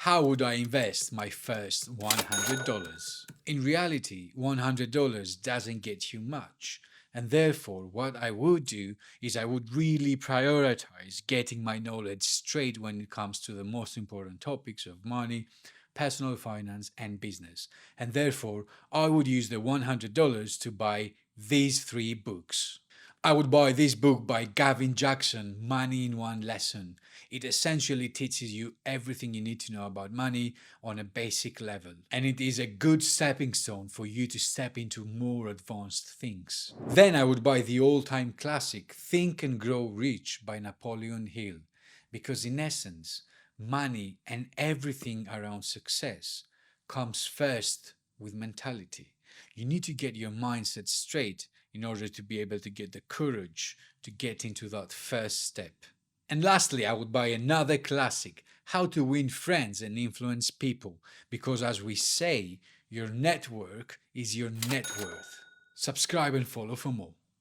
How would I invest my first $100? In reality, $100 doesn't get you much. And therefore, what I would do is I would really prioritize getting my knowledge straight when it comes to the most important topics of money, personal finance, and business. And therefore, I would use the $100 to buy these three books. I would buy this book by Gavin Jackson, Money in One Lesson. It essentially teaches you everything you need to know about money on a basic level. And it is a good stepping stone for you to step into more advanced things. Then I would buy the all-time classic, Think and Grow Rich by Napoleon Hill. Because in essence, money and everything around success comes first with mentality. You need to get your mindset straight in order to be able to get the courage to get into that first step. And lastly, I would buy another classic, How to Win Friends and Influence People, because as we say, your network is your net worth. Subscribe and follow for more.